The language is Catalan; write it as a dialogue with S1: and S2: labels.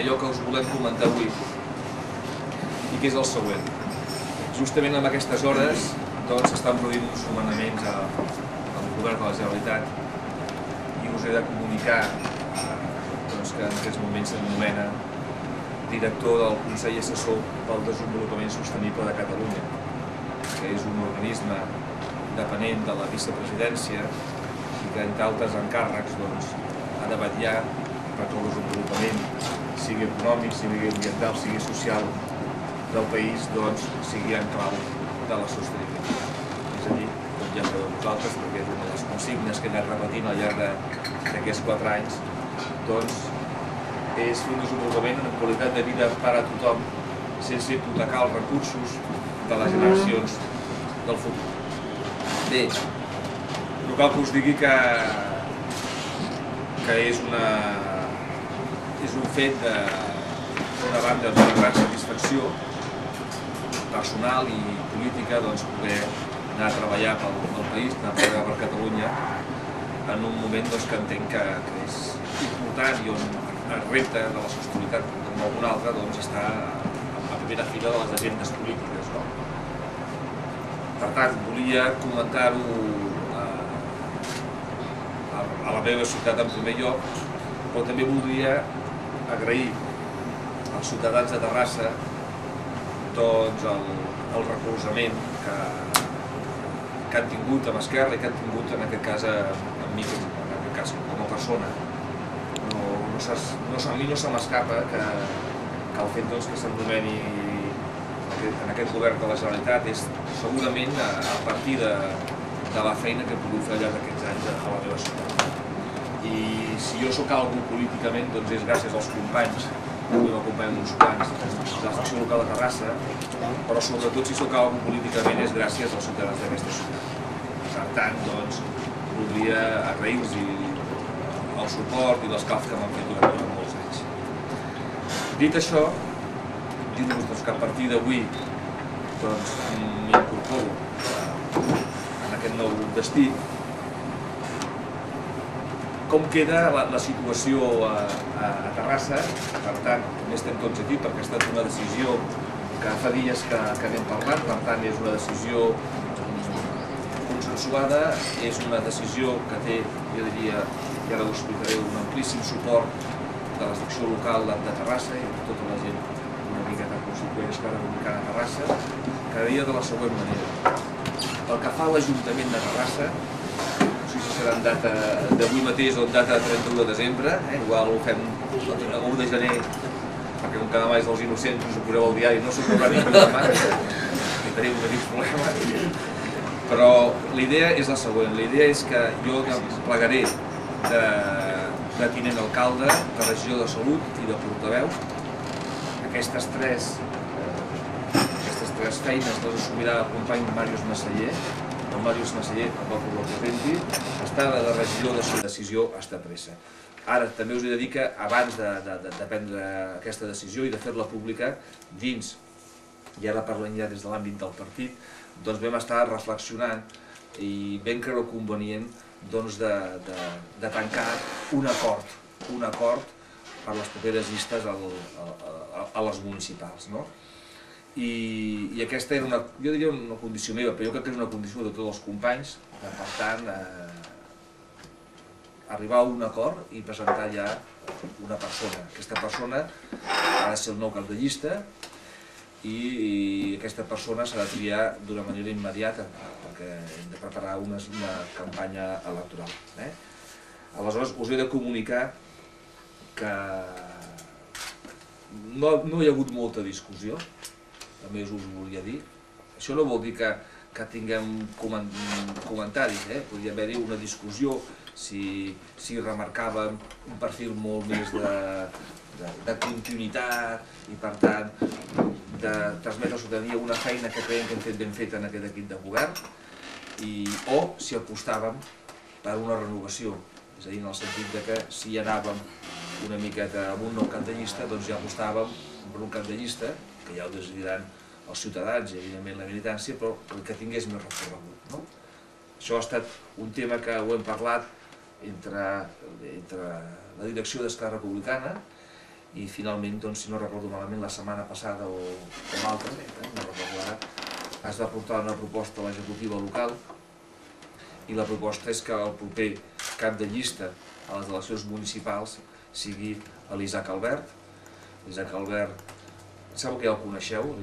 S1: d'allò que us volem comentar avui, i que és el següent. Justament en aquestes hores s'estan produint uns nomenaments al govern de la Generalitat i us he de comunicar que en aquests moments s'anomena director del Consell Assessor pel Desenvolupament Sostenible de Catalunya, que és un organisme depenent de la vicepresidència i que, entre altres encàrrecs, ha de vetllar perquè el desenvolupament sigui econòmic, sigui ambiental, sigui social del país, sigui en clau de la sostenibilitat. És a dir, com ja sabeu vosaltres, perquè és una de les consignes que he anat repetint al llarg d'aquests 4 anys, és fer un desenvolupament en qualitat de vida per a tothom, sense hipotecar els recursos de les generacions del futur. Bé, no cal que us digui que és un fet d'una banda d'una gran satisfacció personal i política poder anar a treballar pel país, anar a treballar per Catalunya en un moment que entenc que és important i on el repte de la sostenibilitat com algun altre està a primera fila de les agendes polítiques. Per tant, volia comentar-ho a la meva ciutat en primer lloc, però també voldria agrair als ciutadans de Terrassa el recolzament que han tingut amb Esquerra i que han tingut en aquest cas amb mi com a persona. A mi no se m'escapa que el fet que s'anomeni en aquest govern de la Generalitat és segurament a partir de la feina que he pogut fer al llarg d'aquests anys a la meva ciutat. I si jo soc algú políticament és gràcies als companys, avui m'acompanyen uns quants de la secció local de Terrassa, però sobretot si soc algú políticament és gràcies als ciutadans d'aquesta ciutat. Per tant, voldria agrair-los el suport i l'escalf que m'han fet durant molts anys. Dit això, dir-vos que a partir d'avui m'incorporo en aquest nou destí. Com queda la situació a Terrassa? Per tant, també estem tots aquí perquè ha estat una decisió que fa dies que anem parlant, per tant és una decisió consensuada, és una decisió que té, jo diria, i ara ho explicaré, un amplíssim suport de la secció local de Terrassa i de tota la gent una miqueta constituent Esquerra Republicana de Terrassa, que deia de la següent manera. Pel que fa a l'Ajuntament de Terrassa, no sé si serà en data d'avui mateix o en data de 31 de desembre, igual ho fem el 1 de gener, perquè com cada mà és dels innocents us ho poseu al diari, no s'ho posarà ningú demà, ni tenim un petit problema. Però la idea és la següent, la idea és que jo plegaré de tinent alcalde, de regidor de salut i de portaveu. Aquestes tres feines les assumirà el company Màrius Massaller. El Màrius Massaller, el qual ho presenti, està de regidor de la decisió està pressa. Ara, també us he de dir que abans de prendre aquesta decisió i de fer-la pública dins, i ara parlem ja des de l'àmbit del partit, vam estar reflexionant i vam creure convenient de tancar un acord per les properes llistes a les municipals. I aquesta era, jo diria, una condició meva, però jo crec que és una condició de tots els companys, per tant, arribar a un acord i presentar ja una persona. Aquesta persona ha de ser el nou cap de llista i aquesta persona s'ha de triar d'una manera immediata perquè hem de preparar una campanya electoral. Aleshores, us he de comunicar que no hi ha hagut molta discussió, a més us ho volia dir. Això no vol dir que tinguem comentaris, podria haver-hi una discussió si remarcàvem un perfil molt més de continuïtat i per tant de transmetre a la ciutadania una feina que creiem que hem fet ben feta en aquest equip de govern o si apostàvem per una renovació, és a dir, en el sentit que si anàvem una miqueta amb un nou cap de llista, doncs ja apostàvem per un cap de llista, que ja ho decidiran els ciutadans i evidentment la militància, però que tingués més recorregut. Això ha estat un tema que ho hem parlat entre la direcció d'Esquerra Republicana i finalment, doncs, si no recordo malament, la setmana passada o l'altra, no recordo ara, es va portar una proposta a l'executiva local i la proposta és que el proper cap de llista a les eleccions municipals sigui l'Isaac Albert. L'Isaac Albert, sabeu que ja el coneixeu,